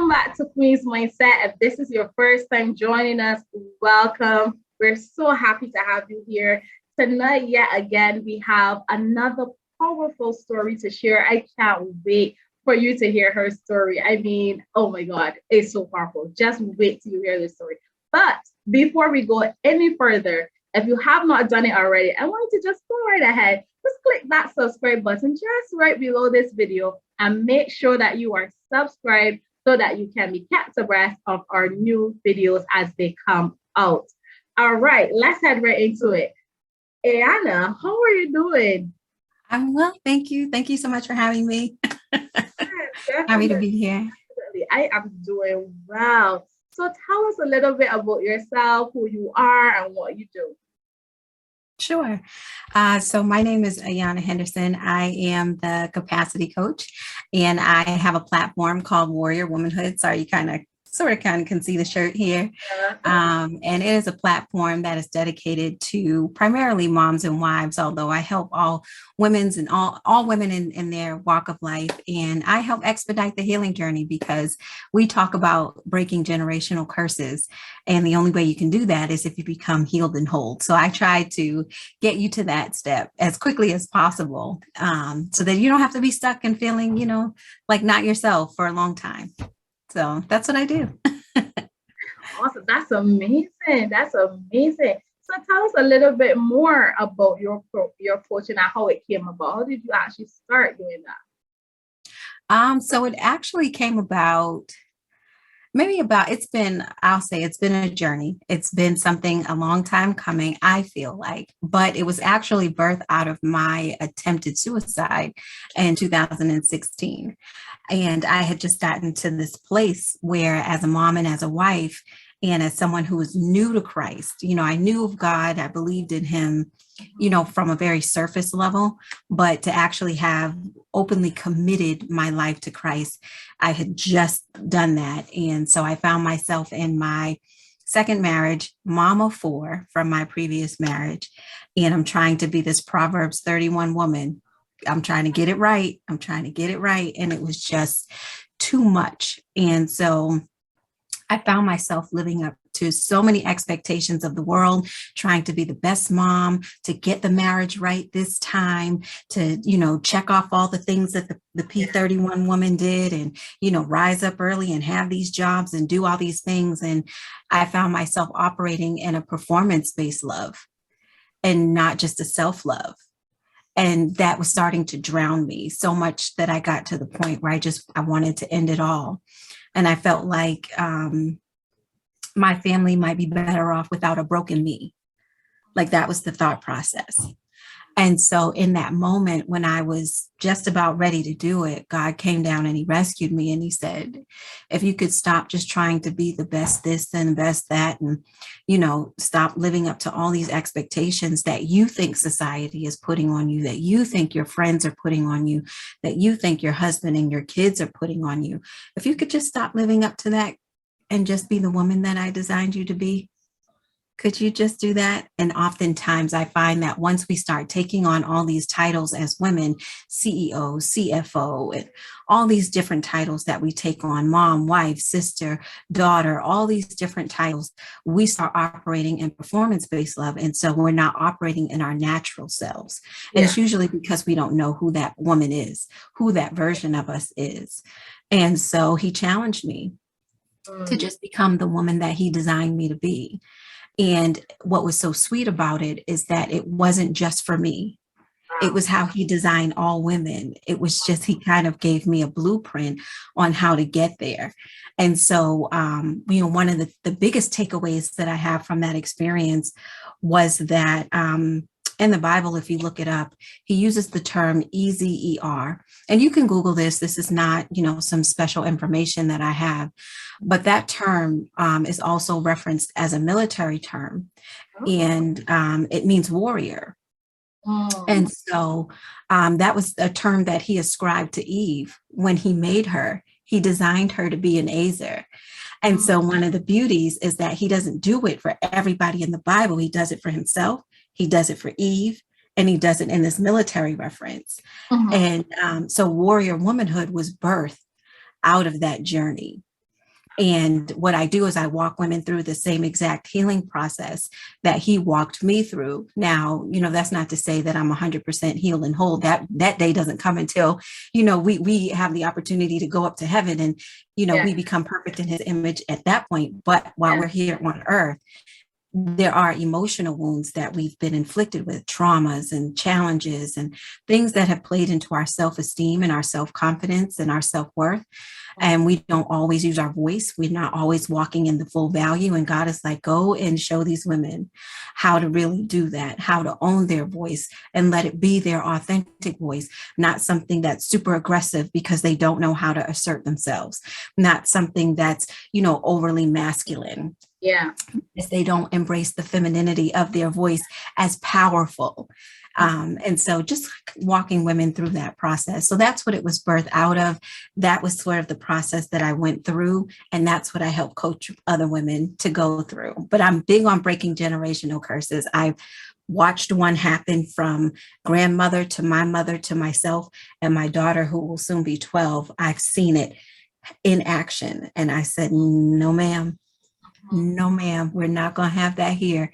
Welcome back to Queen's Mindset. If this is your first time joining us, welcome. We're so happy to have you here. Tonight, yet again, we have another powerful story to share. I can't wait for you to hear her story. I mean, oh my God, it's so powerful. Just wait till you hear this story. But before we go any further, if you have not done it already, I want you to just go right ahead. Just click that subscribe button just right below this video and make sure that you are subscribed so that you can be kept abreast of our new videos as they come out. All right, let's head right into it. Ayana, how are you doing? I'm well, thank you. Thank you so much for having me. Yes, Happy to be here. definitely. I am doing well. So tell us a little bit about yourself, who you are, and what you do. Sure. So my name is Ayana Henderson. I am the capacity coach, and I have a platform called Womanhood. Sorry, you sort of can see the shirt here. And it is a platform that is dedicated to primarily moms and wives, although I help all women's and all women in their walk of life. And I help expedite the healing journey because we talk about breaking generational curses. And the only way you can do that is if you become healed and whole. So I try to get you to that step as quickly as possible, so that you don't have to be stuck and feeling, like not yourself for a long time. So that's what I do. Awesome. That's amazing. That's amazing. So tell us a little bit more about your coaching and how it came about. How did you actually start doing that? So it actually came about I'll say it's been a journey. It's been something a long time coming, I feel like, but it was actually birthed out of my attempted suicide in 2016. And I had just gotten to this place where, as a mom and as a wife, and as someone who was new to Christ, I knew of God, I believed in him, from a very surface level, but to actually have openly committed my life to Christ, I had just done that. And so I found myself in my second marriage, mom of four from my previous marriage. And I'm trying to be this Proverbs 31 woman. I'm trying to get it right. I'm trying to get it right. And it was just too much. And so I found myself living up to so many expectations of the world, trying to be the best mom, to get the marriage right this time, to, check off all the things that the P31 woman did and, rise up early and have these jobs and do all these things. And I found myself operating in a performance-based love and not just a self-love. And that was starting to drown me so much that I got to the point where I wanted to end it all. And I felt like my family might be better off without a broken me. Like that was the thought process. And so in that moment, when I was just about ready to do it, God came down and he rescued me. And he said, if you could stop just trying to be the best this and the best that, and, stop living up to all these expectations that you think society is putting on you, that you think your friends are putting on you, that you think your husband and your kids are putting on you. If you could just stop living up to that and just be the woman that I designed you to be, could you just do that? And oftentimes I find that once we start taking on all these titles as women, CEO, CFO, and all these different titles that we take on, mom, wife, sister, daughter, all these different titles, we start operating in performance-based love. And so we're not operating in our natural selves. And it's usually because we don't know who that woman is, who that version of us is. And so he challenged me to just become the woman that he designed me to be. And what was so sweet about it is that it wasn't just for me. It was how he designed all women. It was just, he kind of gave me a blueprint on how to get there. And so, one of the biggest takeaways that I have from that experience was that in the Bible, if you look it up, he uses the term EZER. And you can Google this. This is not, some special information that I have. But that term is also referenced as a military term. And it means warrior. And so that was a term that he ascribed to Eve when he made her. He designed her to be an Azer. And so one of the beauties is that he doesn't do it for everybody in the Bible. He does it for himself. He does it for Eve, and he does it in this military reference. And so warrior womanhood was birthed out of that journey. And what I do is I walk women through the same exact healing process that he walked me through. Now, that's not to say that I'm 100% healed and whole. That day doesn't come until, we have the opportunity to go up to heaven and, we become perfect in his image at that point. But while we're here on earth, there are emotional wounds that we've been inflicted with, traumas and challenges and things that have played into our self-esteem and our self-confidence and our self-worth. And we don't always use our voice. We're not always walking in the full value. And God is like, go and show these women how to really do that, how to own their voice and let it be their authentic voice, not something that's super aggressive because they don't know how to assert themselves, not something that's, overly masculine. Yeah. If they don't embrace the femininity of their voice as powerful. And so just walking women through that process. So that's what it was birthed out of. That was sort of the process that I went through. And that's what I help coach other women to go through. But I'm big on breaking generational curses. I've watched one happen from grandmother to my mother to myself and my daughter, who will soon be 12. I've seen it in action. And I said, no, ma'am. No, ma'am, we're not going to have that here.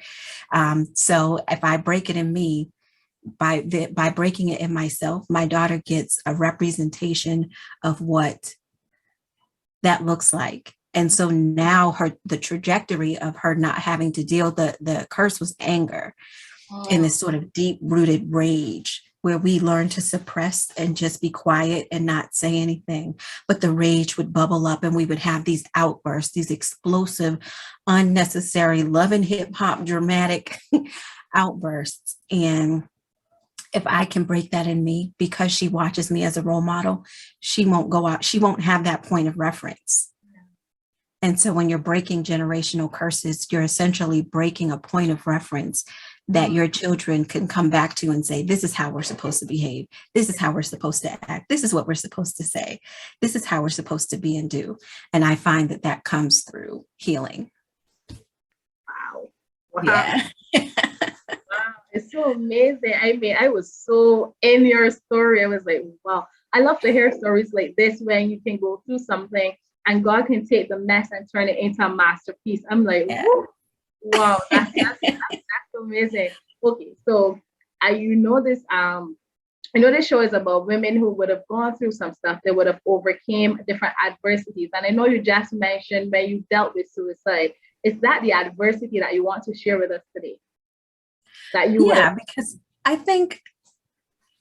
So if I break it in me, by breaking it in myself, my daughter gets a representation of what that looks like. And so now the trajectory of her not having to deal, the curse was anger and this sort of deep rooted rage, where we learn to suppress and just be quiet and not say anything. But the rage would bubble up and we would have these outbursts, these explosive, unnecessary, love and hip hop dramatic outbursts. And if I can break that in me, because she watches me as a role model, she won't go out. She won't have that point of reference. And so when you're breaking generational curses, you're essentially breaking a point of reference that your children can come back to and say, this is how we're supposed to behave. This is how we're supposed to act. This is what we're supposed to say. This is how we're supposed to be and do. And I find that comes through healing. Wow. Yeah. Wow, it's so amazing. I mean, I was so in your story. I was like, wow. I love to hear stories like this when you can go through something and God can take the mess and turn it into a masterpiece. I'm like, wow, that's amazing. Okay, so this show is about women who would have gone through some stuff. They would have overcame different adversities. And I know you just mentioned when you dealt with suicide. Is that the adversity that you want to share with us today? Because I think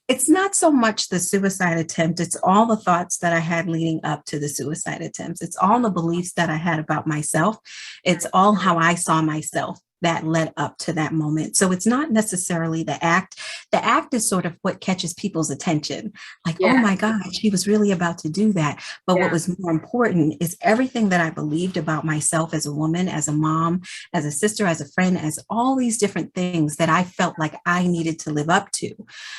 it's not so much the suicide attempt. It's all the thoughts that I had leading up to the suicide attempts. It's all the beliefs that I had about myself. It's all how I saw myself that led up to that moment. So it's not necessarily the act. The act is sort of what catches people's attention. Like, oh my gosh, he was really about to do that. But what was more important is everything that I believed about myself as a woman, as a mom, as a sister, as a friend, as all these different things that I felt like I needed to live up to.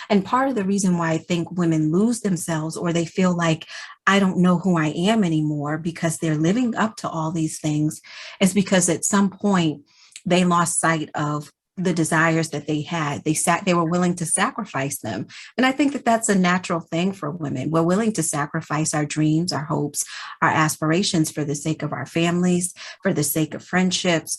And part of the reason why I think women lose themselves, or they feel like, I don't know who I am anymore because they're living up to all these things, is because at some point, they lost sight of the desires that they had. They were willing to sacrifice them. And I think that that's a natural thing for women. We're willing to sacrifice our dreams, our hopes, our aspirations for the sake of our families, for the sake of friendships,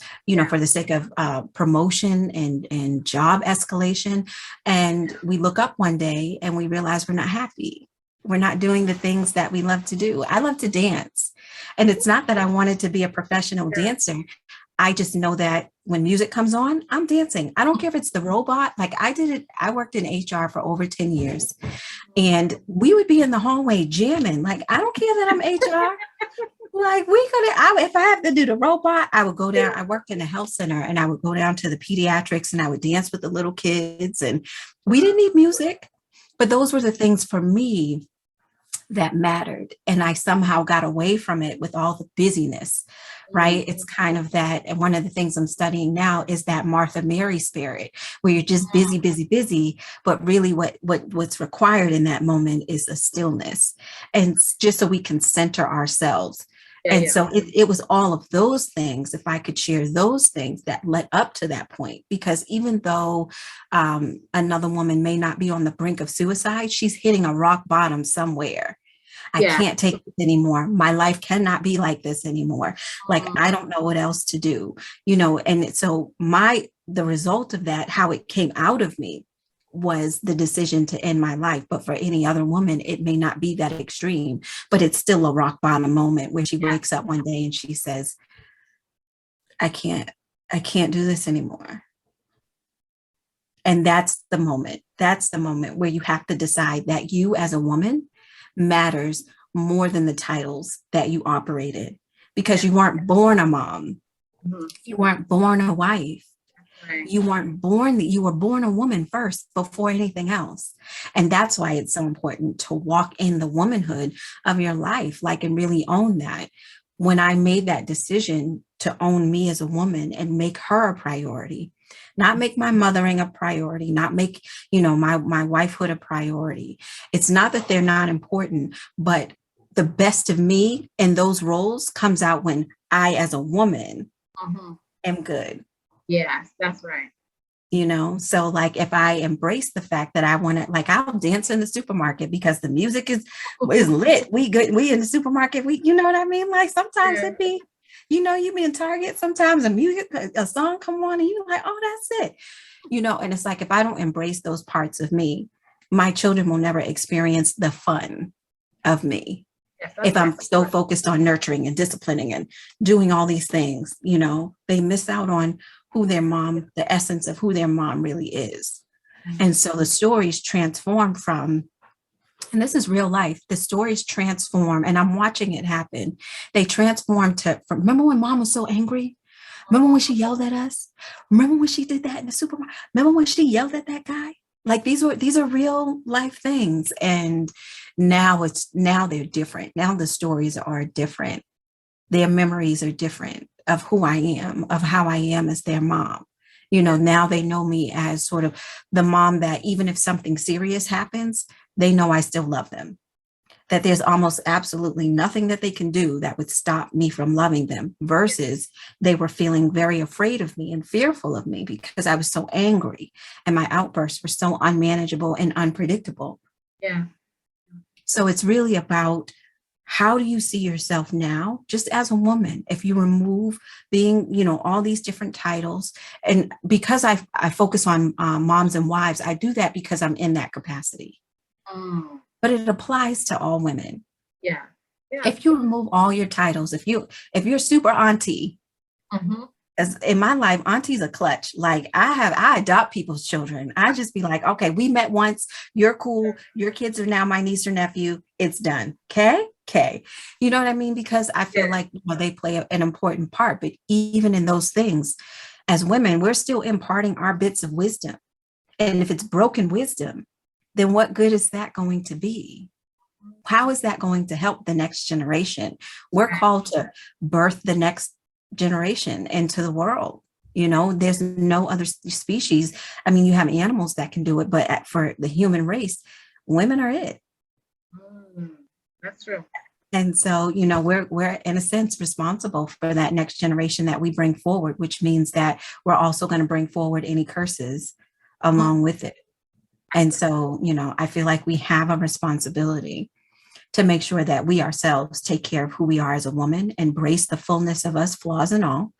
for the sake of promotion and job escalation. And we look up one day and we realize we're not happy. We're not doing the things that we love to do. I love to dance. And it's not that I wanted to be a professional dancer. I just know that when music comes on, I'm dancing. I don't care if it's the robot. Like I did it. I worked in HR for over 10 years and we would be in the hallway jamming. Like, I don't care that I'm HR. Like if I have to do the robot, I would go down. I worked in a health center and I would go down to the pediatrics and I would dance with the little kids, and we didn't need music, but those were the things for me that mattered. And I somehow got away from it with all the busyness, right? It's kind of that. And one of the things I'm studying now is that Martha Mary spirit, where you're just busy, busy, busy. But really what's required in that moment is a stillness. And just so we can center ourselves. So it was all of those things, if I could share those things that led up to that point, because even though another woman may not be on the brink of suicide, she's hitting a rock bottom somewhere. I Yeah. can't take this anymore. My life cannot be like this anymore. Like, I don't know what else to do, and so the result of that, how it came out of me was the decision to end my life. But for any other woman, it may not be that extreme, but it's still a rock bottom moment where she wakes up one day and she says, I can't do this anymore. And that's the moment. That's the moment where you have to decide that you as a woman matters more than the titles that you operated, because you weren't born a mom. Mm-hmm. You weren't born a wife. Right. You were born a woman first before anything else. And that's why it's so important to walk in the womanhood of your life, and really own that. When I made that decision to own me as a woman and make her a priority, not make my mothering a priority, not make, my wifehood a priority. It's not that they're not important, but the best of me in those roles comes out when I, as a woman, am good. Yes, that's right. So if I embrace the fact that I want to, I'll dance in the supermarket because the music is lit. We good. We in the supermarket. We, what I mean? Sometimes it be, you be in Target, sometimes a song come on and you're like, oh, that's it. And it's if I don't embrace those parts of me, my children will never experience the fun of me. Yes, if I'm so focused on nurturing and disciplining and doing all these things, they miss out on who their mom, the essence of who their mom really is. Mm-hmm. And so the stories transform from, and this is real life, the stories transform, and I'm watching it happen. They transform from, remember when mom was so angry? Remember when she yelled at us? Remember when she did that in the supermarket? Remember when she yelled at that guy? These are real life things. And now they're different. Now the stories are different. Their memories are different of who I am, of how I am as their mom. Now they know me as sort of the mom that even if something serious happens, they know I still love them. That there's almost absolutely nothing that they can do that would stop me from loving them, versus they were feeling very afraid of me and fearful of me because I was so angry and my outbursts were so unmanageable and unpredictable. Yeah. So it's really about, how do you see yourself now, just as a woman? If you remove being, all these different titles, and because I focus on moms and wives, I do that because I'm in that capacity. But it applies to all women. Yeah. If you remove all your titles, if you're super auntie, as in my life, auntie's a clutch. I adopt people's children. I just be like, okay, we met once. You're cool. Your kids are now my niece or nephew. It's done. Okay. You know what I mean? Because I feel like they play an important part. But even in those things, as women, we're still imparting our bits of wisdom. And if it's broken wisdom, then what good is that going to be? How is that going to help the next generation? We're called to birth the next generation into the world. There's no other species. I mean, you have animals that can do it, but for the human race, women are it. That's true. And so, we're in a sense responsible for that next generation that we bring forward, which means that we're also going to bring forward any curses along with it. And so, I feel like we have a responsibility to make sure that we ourselves take care of who we are as a woman, embrace the fullness of us, flaws and all,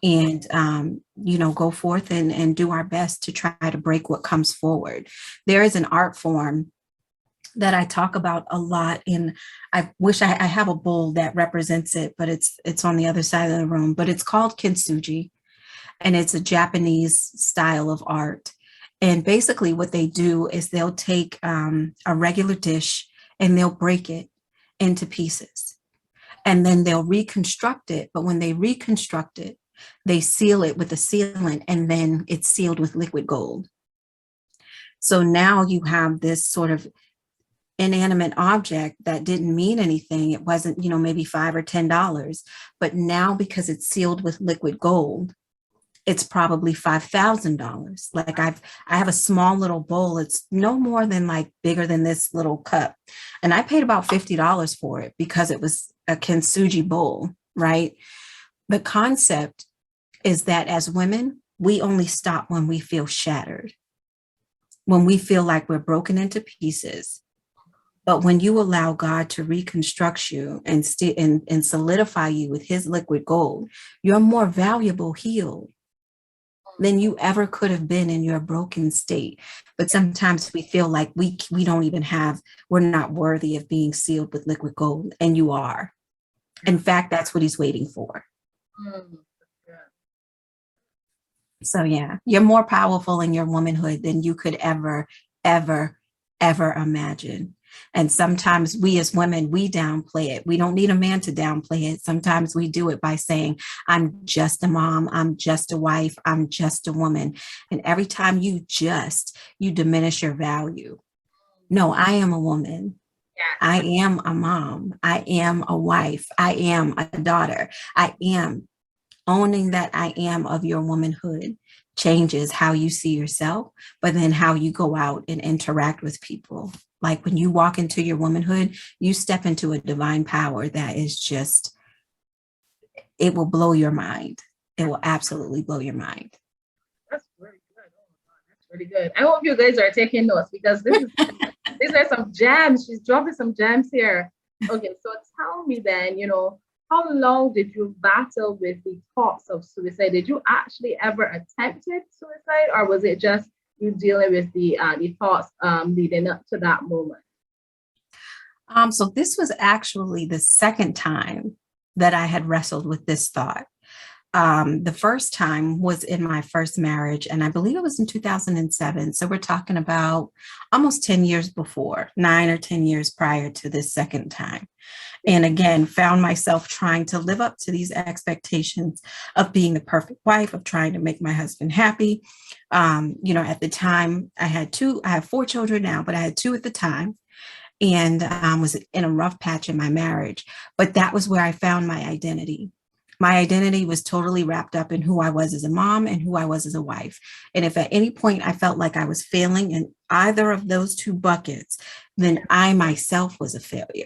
and, go forth and do our best to try to break what comes forward. There is an art form that I talk about a lot, and I wish I have a bowl that represents it, but it's on the other side of the room, but it's called Kitsuji, and it's a Japanese style of art. And basically what they do is they'll take a regular dish and they'll break it into pieces, and then they'll reconstruct it. But when they reconstruct it, they seal it with a sealant, and then it's sealed with liquid gold. So now you have this sort of inanimate object that didn't mean anything. It wasn't, maybe $5 or $10, but now because it's sealed with liquid gold, it's probably $5,000. I have a small little bowl. It's no more than bigger than this little cup. And I paid about $50 for it because it was a Kitsuji bowl, right? The concept is that as women, we only stop when we feel shattered, when we feel like we're broken into pieces. But when you allow God to reconstruct you and solidify you with his liquid gold, you're more valuable healed than you ever could have been in your broken state. But sometimes we feel like we don't even have, we're not worthy of being sealed with liquid gold, and you are. In fact, that's what he's waiting for. So yeah, you're more powerful in your womanhood than you could ever, ever, ever imagine. And sometimes we as women, we downplay it. We don't need a man to downplay it. Sometimes we do it by saying, I'm just a mom, I'm just a wife, I'm just a woman. And every time you diminish your value. No, I am a woman. I am a mom. I am a wife. I am a daughter. I am. Owning that I am of your womanhood changes how you see yourself, but then how you go out and interact with people. Like when you walk into your womanhood, you step into a divine power that is just, it will blow your mind. It will absolutely blow your mind. That's very good. Oh my God, that's really good. I hope you guys are taking notes because these are some gems. She's dropping some gems here. Okay, so tell me then, how long did you battle with the thoughts of suicide? Did you actually ever attempted suicide, or was it just you dealing with the thoughts leading up to that moment? So this was actually the second time that I had wrestled with this thought. The first time was in my first marriage, and I believe it was in 2007. So we're talking about almost 10 years before, 9 or 10 years prior to this second time. And again, found myself trying to live up to these expectations of being the perfect wife, of trying to make my husband happy. At the time I have 4 children now, but I had 2 at the time, and was in a rough patch in my marriage. But that was where I found my identity. My identity was totally wrapped up in who I was as a mom and who I was as a wife. And if at any point I felt like I was failing in either of those 2 buckets, then I myself was a failure.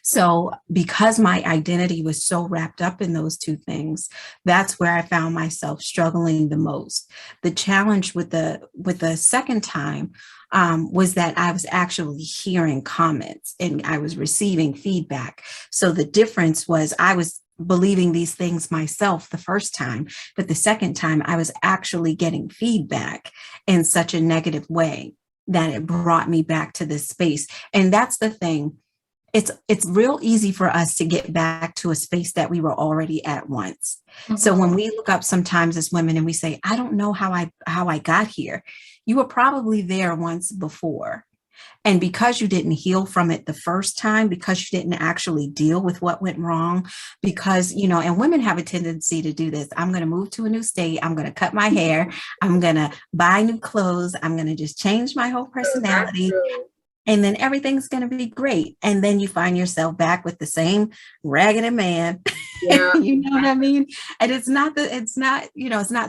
So because my identity was so wrapped up in those 2 things, that's where I found myself struggling the most. The challenge with the second time was that I was actually hearing comments and I was receiving feedback. So the difference was I was believing these things myself the first time, but the second time I was actually getting feedback in such a negative way that it brought me back to this space. And that's the thing. It's real easy for us to get back to a space that we were already at once. Mm-hmm. So when we look up sometimes as women and we say, I don't know how I got here, you were probably there once before. And because you didn't heal from it the first time, because you didn't actually deal with what went wrong, because, and women have a tendency to do this. I'm going to move to a new state. I'm going to cut my hair. I'm going to buy new clothes. I'm going to just change my whole personality. And then everything's going to be great. And then you find yourself back with the same raggedy man. Yeah. You know what I mean? And it's not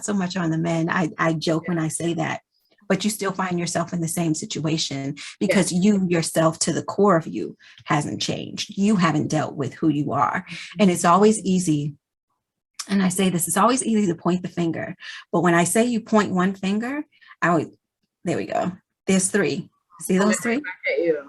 so much on the men. I joke when I say that, but you still find yourself in the same situation because you yourself, to the core of you, hasn't changed. You haven't dealt with who you are. And it's always easy. And I say this, it's always easy to point the finger. But when I say you point one finger, there we go. There's 3. See those 3?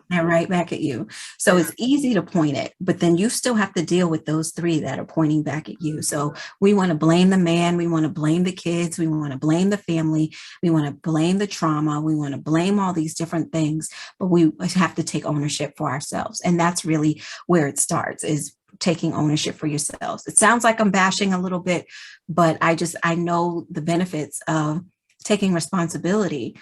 They're right back at you. So it's easy to point it, but then you still have to deal with those 3 that are pointing back at you. So we want to blame the man. We want to blame the kids. We want to blame the family. We want to blame the trauma. We want to blame all these different things, but we have to take ownership for ourselves. And that's really where it starts, is taking ownership for yourselves. It sounds like I'm bashing a little bit, but I know the benefits of taking responsibility,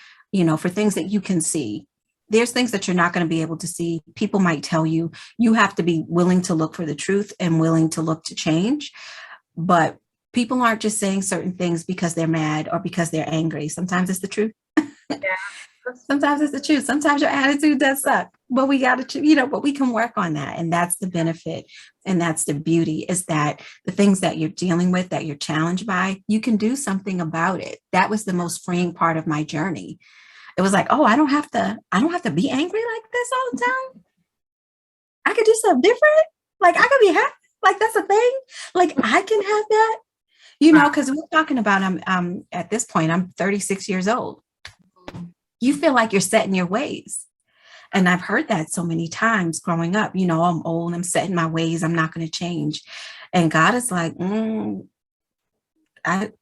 for things that you can see. There's things that you're not going to be able to see. People might tell you, you have to be willing to look for the truth and willing to look to change. But people aren't just saying certain things because they're mad or because they're angry. Sometimes it's the truth. Sometimes it's the truth. Sometimes your attitude does suck, but we got to, but we can work on that. And that's the benefit. And that's the beauty, is that the things that you're dealing with, that you're challenged by, you can do something about it. That was the most freeing part of my journey. It was like, oh, I don't have to be angry like this all the time. I could do something different. Like I could be happy. Like that's a thing. Like I can have that, because we're talking about, I'm at this point, I'm 36 years old. You feel like you're set in your ways. And I've heard that so many times growing up, I'm old, I'm set in my ways, I'm not going to change. And God is like, I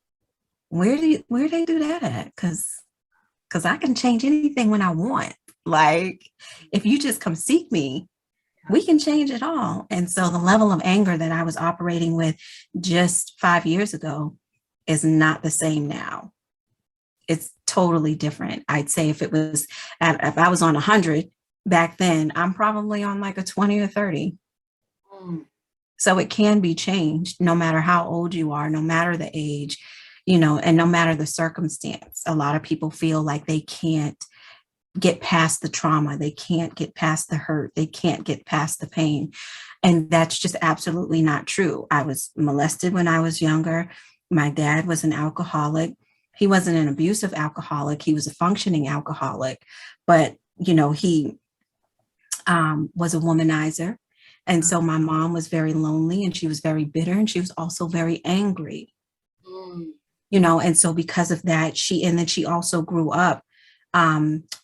where they do that at? Because I can change anything when I want. Like, if you just come seek me, we can change it all. And so the level of anger that I was operating with just 5 years ago is not the same now. It's totally different. I'd say if I was on 100 back then, I'm probably on like a 20 or 30. So it can be changed no matter how old you are, no matter the age, and no matter the circumstance. A lot of people feel like they can't get past the trauma. They can't get past the hurt. They can't get past the pain. And that's just absolutely not true. I was molested when I was younger. My dad was an alcoholic. He wasn't an abusive alcoholic. He was a functioning alcoholic, but, he was a womanizer. And so my mom was very lonely and she was very bitter and she was also very angry, and so because of that, she also grew up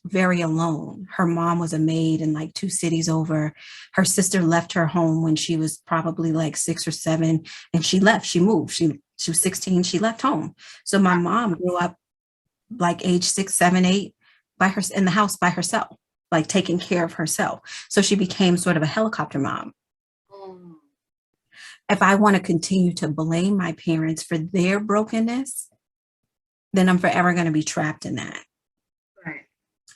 very alone. Her mom was a maid in like 2 cities over. Her sister left her home when she was probably like 6 or 7 and she left. She moved. She was 16. She left home. So my mom grew up like age 6, 7, 8 in the house by herself, like taking care of herself. So she became sort of a helicopter mom. If I want to continue to blame my parents for their brokenness, then I'm forever going to be trapped in that.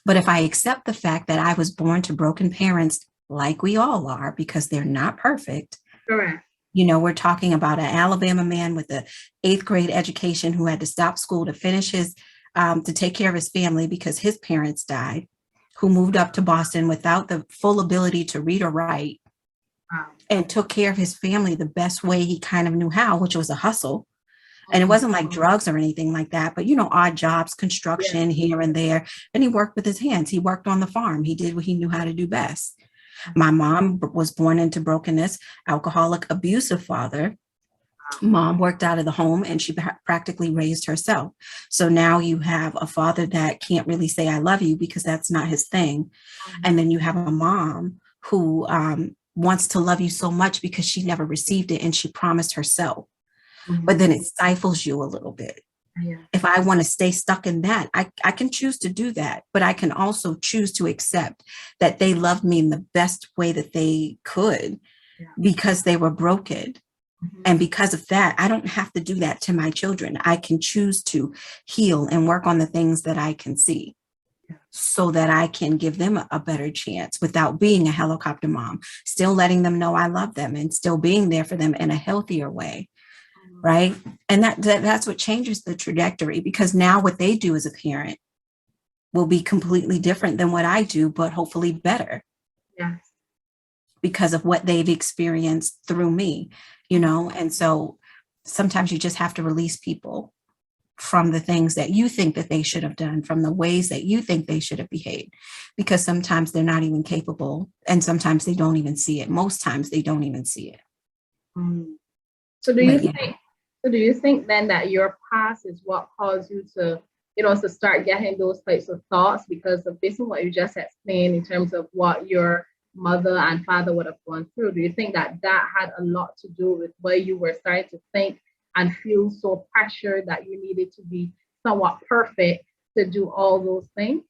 But if I accept the fact that I was born to broken parents, like we all are, because they're not perfect. Correct. We're talking about an Alabama man with an 8th grade education who had to stop school to finish to take care of his family because his parents died, who moved up to Boston without the full ability to read or write, and took care of his family the best way he kind of knew how, which was a hustle. And it wasn't like drugs or anything like that, but, odd jobs, construction here and there. And he worked with his hands. He worked on the farm. He did what he knew how to do best. My mom was born into brokenness, alcoholic, abusive father. Mom worked out of the home and she practically raised herself. So now you have a father that can't really say, I love you, because that's not his thing. And then you have a mom who wants to love you so much because she never received it and she promised herself. But then it stifles you a little bit. If I want to stay stuck in that, I can choose to do that, but I can also choose to accept that they loved me in the best way that they could because they were broken. And because of that, I don't have to do that to my children. I can choose to heal and work on the things that I can see so that I can give them a better chance without being a helicopter mom, still letting them know I love them and still being there for them in a healthier way. Right. And that's what changes the trajectory, because now what they do as a parent will be completely different than what I do, but hopefully better. Yes. Because of what they've experienced through me, and so sometimes you just have to release people from the things that you think that they should have done, from the ways that you think they should have behaved, because sometimes they're not even capable and sometimes they don't even see it. Most times they don't even see it. So do you think then that your past is what caused you to, to start getting those types of thoughts because of based on what you just explained in terms of what your mother and father would have gone through? Do you think that had a lot to do with where you were starting to think and feel so pressured that you needed to be somewhat perfect to do all those things?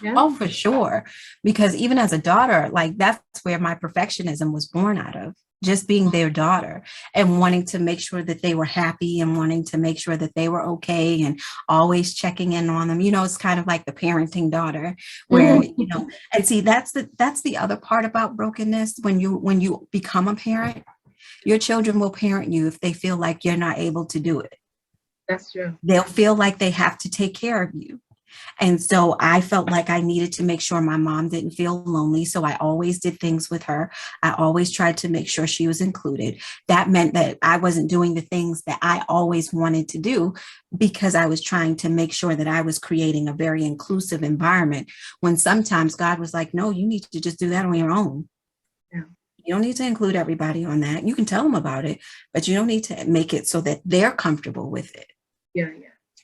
Yeah. Oh, for sure. Because even as a daughter, like that's where my perfectionism was born out of. Just being their daughter and wanting to make sure that they were happy and wanting to make sure that they were okay and always checking in on them. It's kind of like the parenting daughter where, and see, that's the other part about brokenness. When you become a parent, your children will parent you if they feel like you're not able to do it. That's true. They'll feel like they have to take care of you. And so I felt like I needed to make sure my mom didn't feel lonely. So I always did things with her. I always tried to make sure she was included. That meant that I wasn't doing the things that I always wanted to do because I was trying to make sure that I was creating a very inclusive environment, when sometimes God was like, no, you need to just do that on your own. Yeah. You don't need to include everybody on that. You can tell them about it, but you don't need to make it so that they're comfortable with it. Yeah.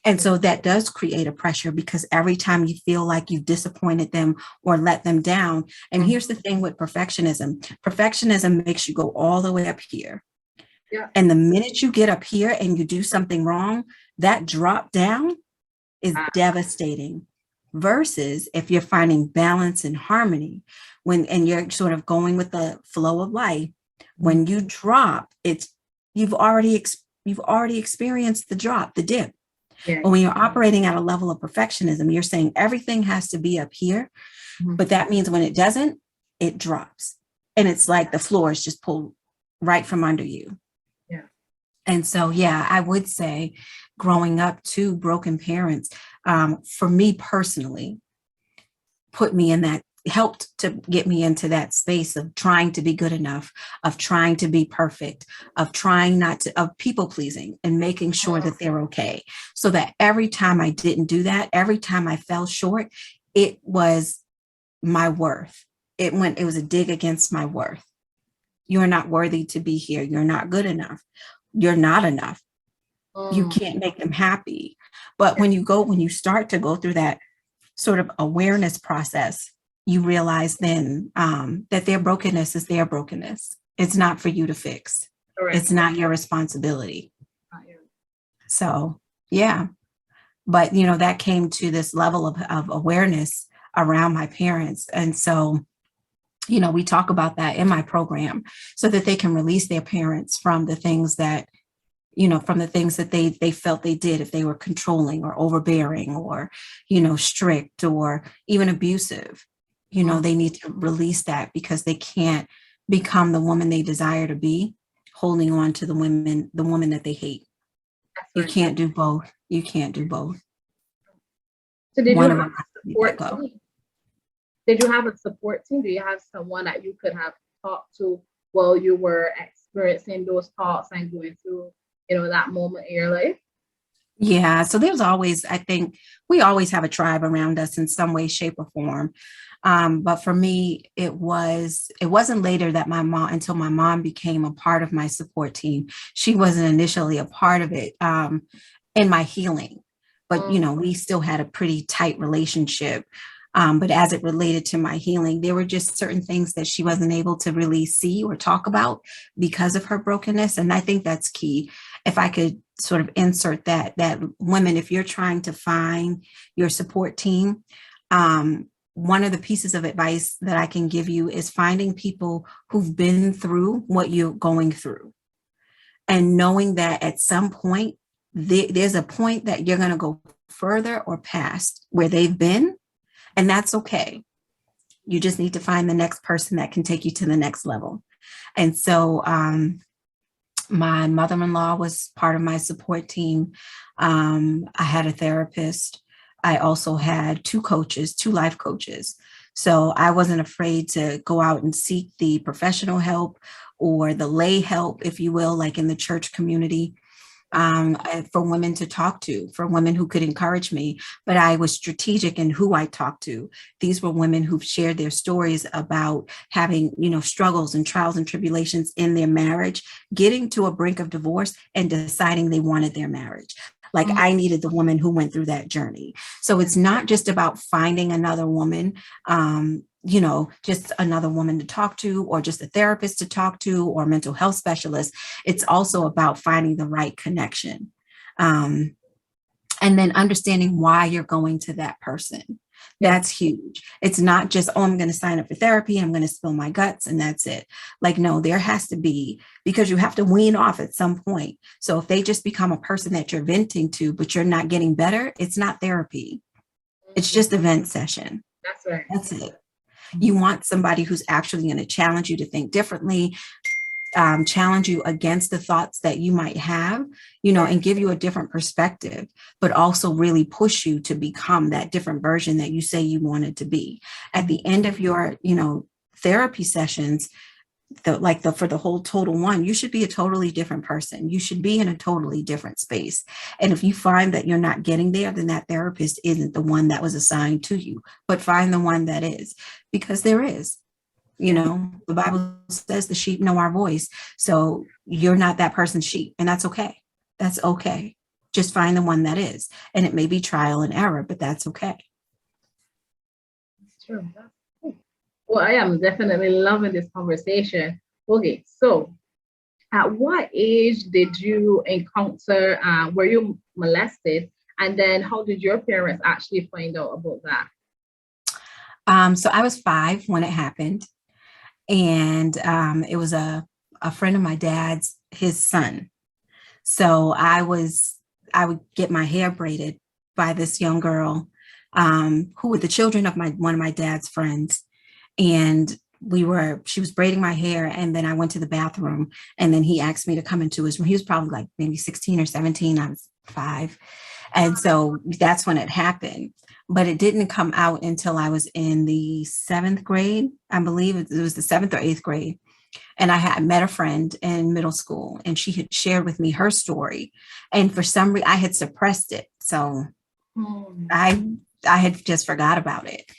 And so that does create a pressure because every time you feel like you've disappointed them or let them down. And here's the thing with perfectionism makes you go all the way up here. Yeah. And the minute you get up here and you do something wrong, that drop down is devastating. Versus if you're finding balance and harmony and you're sort of going with the flow of life, when you drop, you've already experienced the drop, the dip. Yeah. But when you're operating at a level of perfectionism, you're saying everything has to be up here. But that means when it doesn't, it drops. And it's like the floor is just pulled right from under you. Yeah. And so, yeah, I would say growing up to broken parents, for me personally, helped to get me into that space of trying to be good enough, of trying to be perfect, of people pleasing and making sure that they're okay. So that every time I didn't do that, every time I fell short, it was my worth. It was a dig against my worth. You're not worthy to be here. You're not good enough. You're not enough. You can't make them happy. But when you start to go through that sort of awareness process, you realize then that their brokenness is their brokenness. It's not for you to fix. Correct. It's not your responsibility. So, yeah. But, that came to this level of awareness around my parents. And so, we talk about that in my program so that they can release their parents from the things that they felt they did, if they were controlling or overbearing or, strict or even abusive. They need to release that because they can't become the woman they desire to be, holding on to the woman that they hate. You can't do both. You can't do both. So did you have a support team? Did you have a support team? Do you have someone that you could have talked to while you were experiencing those thoughts and going through, that moment in your life? Yeah. So there's always, I think we always have a tribe around us in some way, shape, or form. But for me, it wasn't later that until my mom became a part of my support team. She wasn't initially a part of it in my healing, but we still had a pretty tight relationship. But as it related to my healing, there were just certain things that she wasn't able to really see or talk about because of her brokenness. And I think that's key. If I could sort of insert that women, if you're trying to find your support team, one of the pieces of advice that I can give you is finding people who've been through what you're going through and knowing that at some point, there's a point that you're going to go further or past where they've been. And that's okay. You just need to find the next person that can take you to the next level. And so my mother-in-law was part of my support team. I had a therapist. I also had two life coaches. So I wasn't afraid to go out and seek the professional help or the lay help, if you will, like in the church community. For women to talk to, for women who could encourage me. But I was strategic in who I talked to. These were women who've shared their stories about having, struggles and trials and tribulations in their marriage, getting to a brink of divorce and deciding they wanted their marriage. Like I needed the woman who went through that journey. So it's not just about finding another woman, just another woman to talk to, or just a therapist to talk to, or mental health specialist. It's also about finding the right connection. And then understanding why you're going to that person. That's huge. It's not just, I'm going to sign up for therapy, I'm going to spill my guts, and that's it. Like, no, there has to be, because you have to wean off at some point. So if they just become a person that you're venting to, but you're not getting better, it's not therapy. It's just a vent session. That's right. That's it. You want somebody who's actually going to challenge you to think differently, challenge you against the thoughts that you might have, and give you a different perspective, but also really push you to become that different version that you say you wanted to be. At the end of your, therapy sessions, for the whole total one, you should be a totally different person. You should be in a totally different space. And if you find that you're not getting there, then that therapist isn't the one that was assigned to you, but find the one that is, because there is. The Bible says the sheep know our voice. So you're not that person's sheep, and that's okay. That's okay. Just find the one that is. And it may be trial and error, but that's okay. That's true. That's cool. Well, I am definitely loving this conversation. Okay, so at what age did you encounter, were you molested? And then how did your parents actually find out about that? So I was 5 when it happened. And it was a friend of my dad's, his son. So I would get my hair braided by this young girl who were the children of one of my dad's friends. And she was braiding my hair, and then I went to the bathroom, and then he asked me to come into his room. He was probably like maybe 16 or 17. I was 5. And so that's when it happened. But it didn't come out until I was in the 7th grade. I believe it was the 7th or 8th grade. And I had met a friend in middle school, and she had shared with me her story. And for some reason, I had suppressed it. So I had just forgot about it.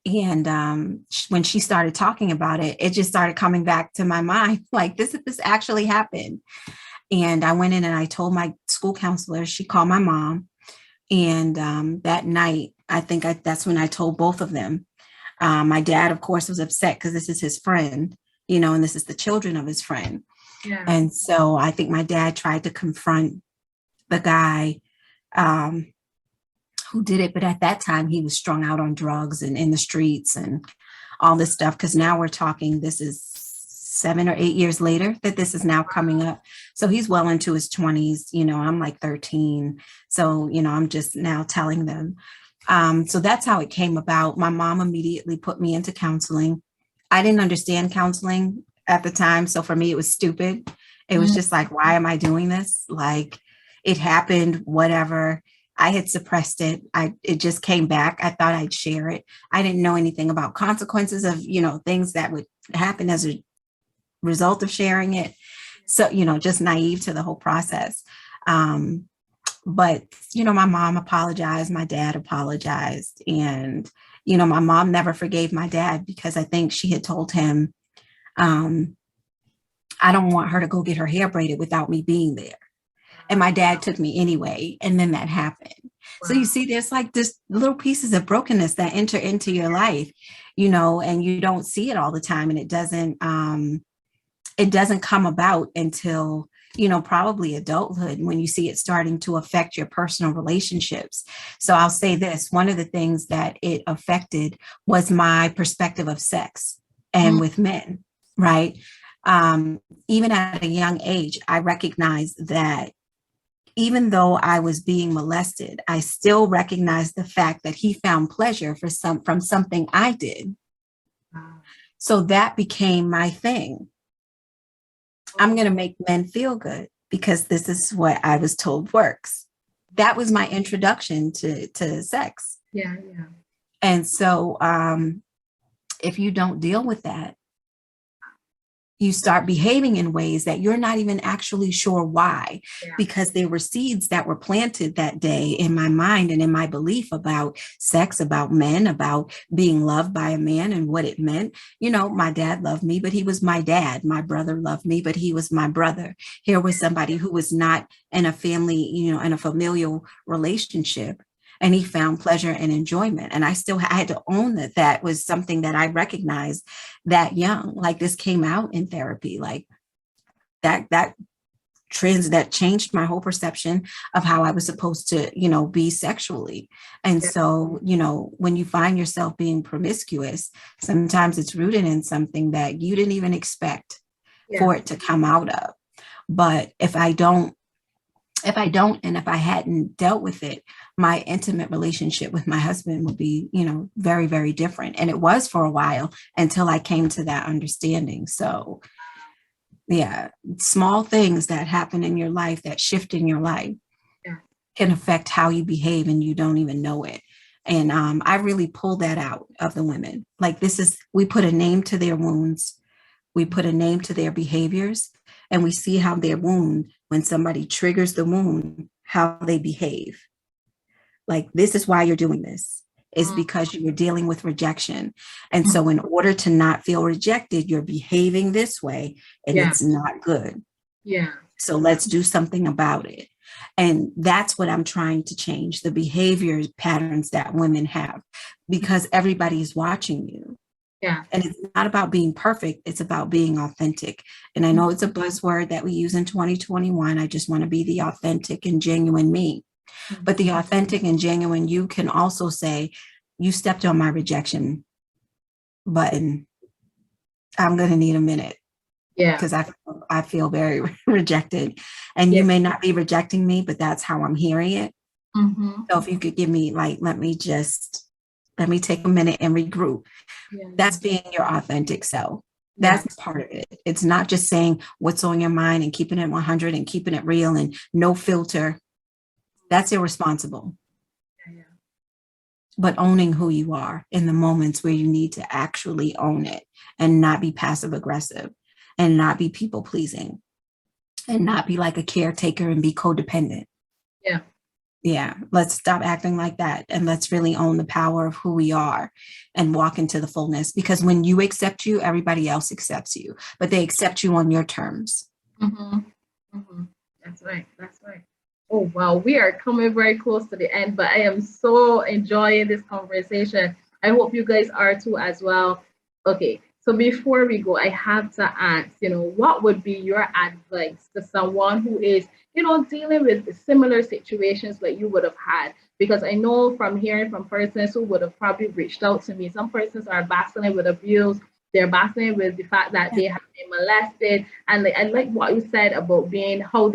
And when she started talking about it, it just started coming back to my mind, like this actually happened. And I went in and I told my school counselor. She called my mom. And that night, I think that's when I told both of them. My dad, of course, was upset because this is his friend, and this is the children of his friend. Yeah. And so I think my dad tried to confront the guy who did it. But at that time, he was strung out on drugs and in the streets and all this stuff. Because now we're talking, this is 7 or 8 years later that this is now coming up. So he's well into his 20s. I'm like 13. So, I'm just now telling them. So that's how it came about. My mom immediately put me into counseling. I didn't understand counseling at the time. So for me, it was stupid. It was just like, why am I doing this? Like, it happened, whatever. I had suppressed it. It just came back. I thought I'd share it. I didn't know anything about consequences of, things that would happen as a result of sharing it. So, just naive to the whole process. But, my mom apologized. My dad apologized. And, my mom never forgave my dad because I think she had told him, I don't want her to go get her hair braided without me being there. And my dad took me anyway. And then that happened. Wow. So you see, there's like this little pieces of brokenness that enter into your life, and you don't see it all the time. And it doesn't come about until, probably adulthood, when you see it starting to affect your personal relationships. So I'll say this, one of the things that it affected was my perspective of sex and with men, right? Even at a young age, I recognized that even though I was being molested, I still recognized the fact that he found pleasure from something I did. So that became my thing. I'm going to make men feel good because this is what I was told works. That was my introduction to sex. Yeah. And so if you don't deal with that, you start behaving in ways that you're not even actually sure why, because there were seeds that were planted that day in my mind and in my belief about sex, about men, about being loved by a man and what it meant. My dad loved me, but he was my dad. My brother loved me, but he was my brother. Here was somebody who was not in a family, in a familial relationship. And he found pleasure and enjoyment. And I had to own that was something that I recognized that young. Like, this came out in therapy, like that changed my whole perception of how I was supposed to, be sexually. And so, when you find yourself being promiscuous, sometimes it's rooted in something that you didn't even expect for it to come out of. But if I hadn't dealt with it, my intimate relationship with my husband would be, very, very different. And it was for a while until I came to that understanding. So, small things that happen in your life, that shift in your life, can affect how you behave and you don't even know it. And I really pulled that out of the women. Like, we put a name to their wounds. We put a name to their behaviors, and we see how their wound, when somebody triggers the wound, how they behave. Like, this is why you're doing this, is because you're dealing with rejection. And so in order to not feel rejected, you're behaving this way, and it's not good. Yeah. So let's do something about it. And that's what I'm trying to change, the behavior patterns that women have, because everybody's watching you. Yeah. And it's not about being perfect, it's about being authentic. And I know it's a buzzword that we use in 2021. I just want to be the authentic and genuine me. But the authentic and genuine you can also say, you stepped on my rejection button. I'm going to need a minute. Yeah. Because I feel very rejected. And you may not be rejecting me, but that's how I'm hearing it. So if you could give me let me take a minute and regroup. Yeah. That's being your authentic self. That's part of it. It's not just saying what's on your mind and keeping it 100 and keeping it real and no filter. That's irresponsible. Yeah. But owning who you are in the moments where you need to actually own it and not be passive aggressive and not be people pleasing and not be like a caretaker and be codependent. Yeah. Yeah. Let's stop acting like that. And let's really own the power of who we are and walk into the fullness. Because when you accept you, everybody else accepts you, but they accept you on your terms. That's right. That's right. Oh, wow. We are coming very close to the end, but I am so enjoying this conversation. I hope you guys are too as well. Okay. So before we go, I have to ask, what would be your advice to someone who is, dealing with similar situations that you would have had? Because I know from hearing from persons who would have probably reached out to me, some persons are battling with abuse. They're battling with the fact that they have been molested. And I like what you said about being how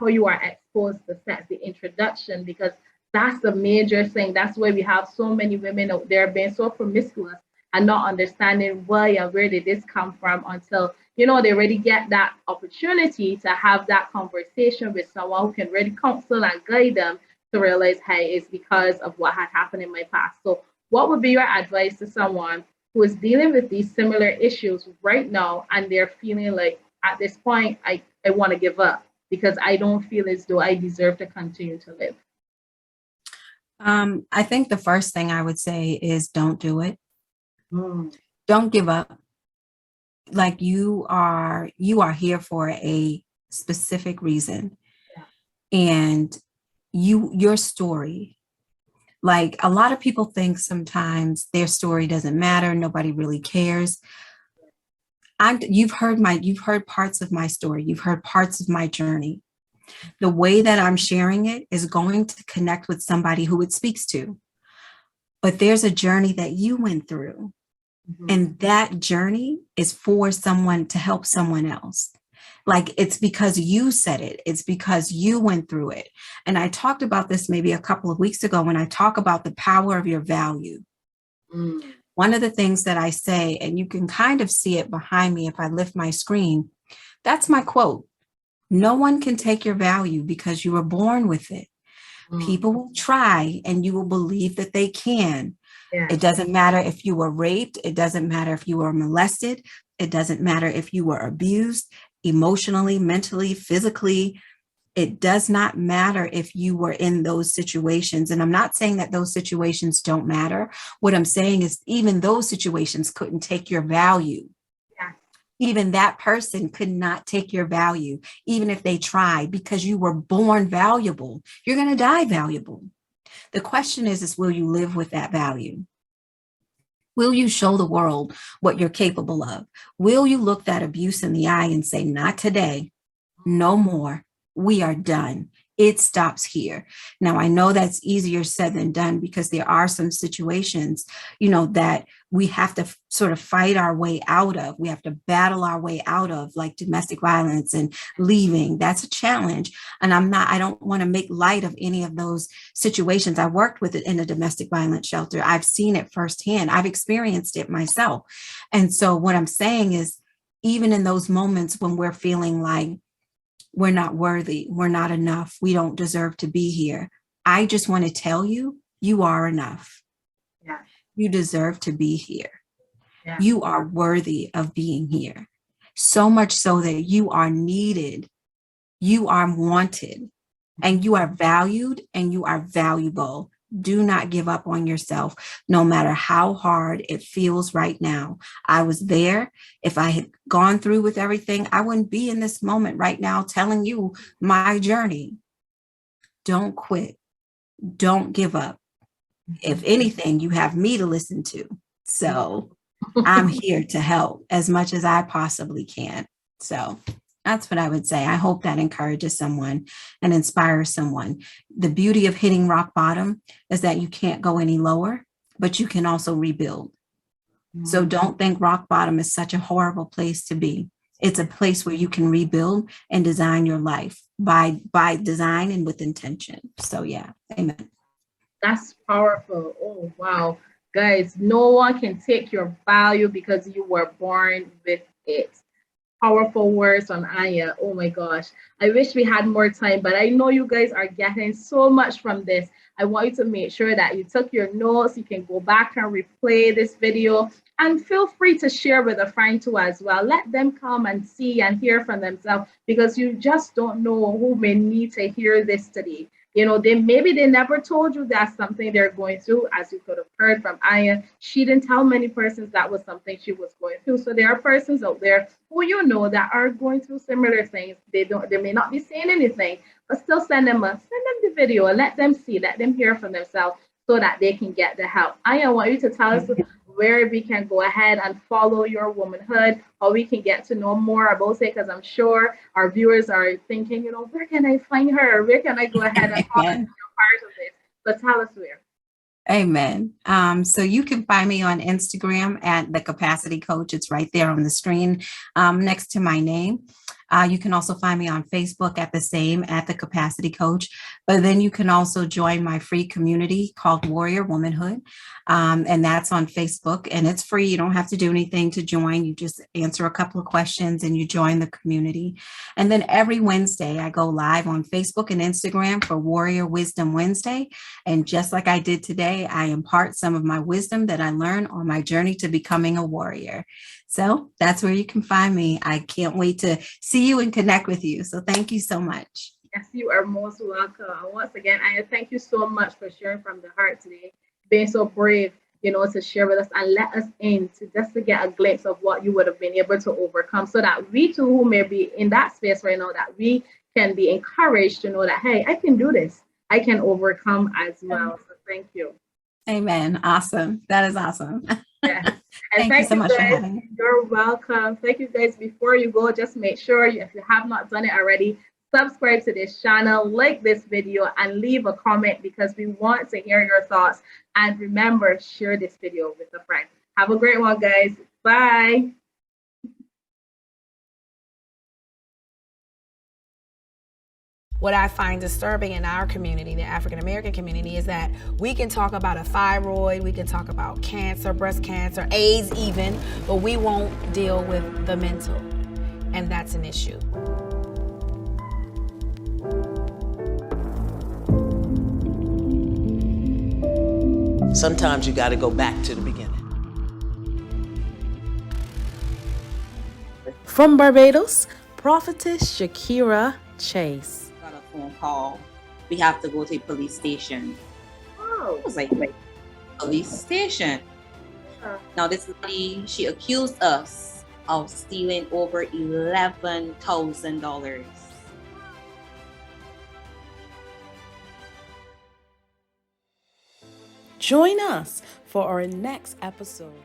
you are exposed to sex, the introduction, because that's the major thing. That's why we have so many women out there being so promiscuous and not understanding why and where did this come from until, they really get that opportunity to have that conversation with someone who can really counsel and guide them to realize, hey, it's because of what had happened in my past. So what would be your advice to someone who is dealing with these similar issues right now and they're feeling like at this point, I want to give up because I don't feel as though I deserve to continue to live? I think the first thing I would say is don't do it. Don't give up. Like you are here for a specific reason. And your story, like a lot of people think sometimes their story doesn't matter. Nobody really cares. You've heard parts of my story. You've heard parts of my journey. The way that I'm sharing it is going to connect with somebody who it speaks to. But there's a journey that you went through. And that journey is for someone to help someone else. Like it's because you said it. It's because you went through it. And I talked about this maybe a couple of weeks ago when I talk about the power of your value. One of the things that I say, and you can kind of see it behind me if I lift my screen, that's my quote. No one can take your value because you were born with it. People will try and you will believe that they can. Yeah. It doesn't matter if you were raped. It doesn't matter if you were molested. It doesn't matter if you were abused emotionally, mentally, physically. It does not matter if you were in those situations. And I'm not saying that those situations don't matter. What I'm saying is even those situations couldn't take your value. Yeah. Even that person could not take your value, even if they tried, because you were born valuable. You're going to die valuable. The question is will you live with that value? Will you show the world what you're capable of? Will you look that abuse in the eye and say, not today, no more, we are done. It stops here. Now, I know that's easier said than done because there are some situations, that we have to sort of fight our way out of. We have to battle our way out of, like domestic violence and leaving. That's a challenge. And I don't want to make light of any of those situations. I worked with it in a domestic violence shelter. I've seen it firsthand. I've experienced it myself. And so what I'm saying is, even in those moments when we're feeling like, we're not worthy, we're not enough, we don't deserve to be here, I just want to tell you, you are enough. Yeah. You deserve to be here. Yeah. You are worthy of being here. So much so that you are needed, you are wanted, and you are valued and you are valuable. Do not give up on yourself, no matter how hard it feels right now. I was there. If I had gone through with everything, I wouldn't be in this moment right now telling you my journey. Don't quit. Don't give up. If anything, you have me to listen to. So I'm here to help as much as I possibly can. So that's what I would say. I hope that encourages someone and inspires someone. The beauty of hitting rock bottom is that you can't go any lower, but you can also rebuild. So don't think rock bottom is such a horrible place to be. It's a place where you can rebuild and design your life by design and with intention. So yeah, amen. That's powerful. Oh, wow. Guys, no one can take your value because you were born with it. Powerful words from Aya. Oh my gosh. I wish we had more time, but I know you guys are getting so much from this. I want you to make sure that you took your notes. You can go back and replay this video and feel free to share with a friend too as well. Let them come and see and hear from themselves because you just don't know who may need to hear this today. You know, they never told you that's something they're going through, as you could have heard from Aya. She didn't tell many persons that was something she was going through. So there are persons out there who you know that are going through similar things. They may not be saying anything, but still send them the video and let them see, let them hear from themselves so that they can get the help. Aya, I want you to tell us where we can go ahead and follow your womanhood, how we can get to know more about it, because I'm sure our viewers are thinking, you know, where can I find her? Where can I go ahead and follow your part of this? So tell us where. Amen. So you can find me on Instagram at the Capacity Coach. It's right there on the screen next to my name. You can also find me on Facebook at the same, at the Capacity Coach. But then you can also join my free community called Warrior Womanhood. And that's on Facebook and it's free. You don't have to do anything to join. You just answer a couple of questions and you join the community. And then every Wednesday, I go live on Facebook and Instagram for Warrior Wisdom Wednesday. And just like I did today, I impart some of my wisdom that I learned on my journey to becoming a warrior. So that's where you can find me. I can't wait to see you and connect with you. So thank you so much. Yes, you are most welcome. And once again, I thank you so much for sharing from the heart today, being so brave, you know, to share with us and let us in to just to get a glimpse of what you would have been able to overcome so that we too, who may be in that space right now, that we can be encouraged to know that, hey, I can do this. I can overcome as well. So thank you. Amen. Awesome. That is awesome. Yeah. And Thank you so much guys. for having me. You're welcome. Thank you guys. Before you go, just make sure if you have not done it already, subscribe to this channel, like this video, and leave a comment because we want to hear your thoughts. And remember, share this video with a friend. Have a great one, guys. Bye. What I find disturbing in our community, the African American community, is that we can talk about a thyroid, we can talk about cancer, breast cancer, AIDS even, but we won't deal with the mental. And that's an issue. Sometimes you got to go back to the beginning. From Barbados, Prophetess Shakira Chase. Got a phone call. We have to go to a police station. Oh. I was like, wait, police station? Now this lady, she accused us of stealing over $11,000. Join us for our next episode.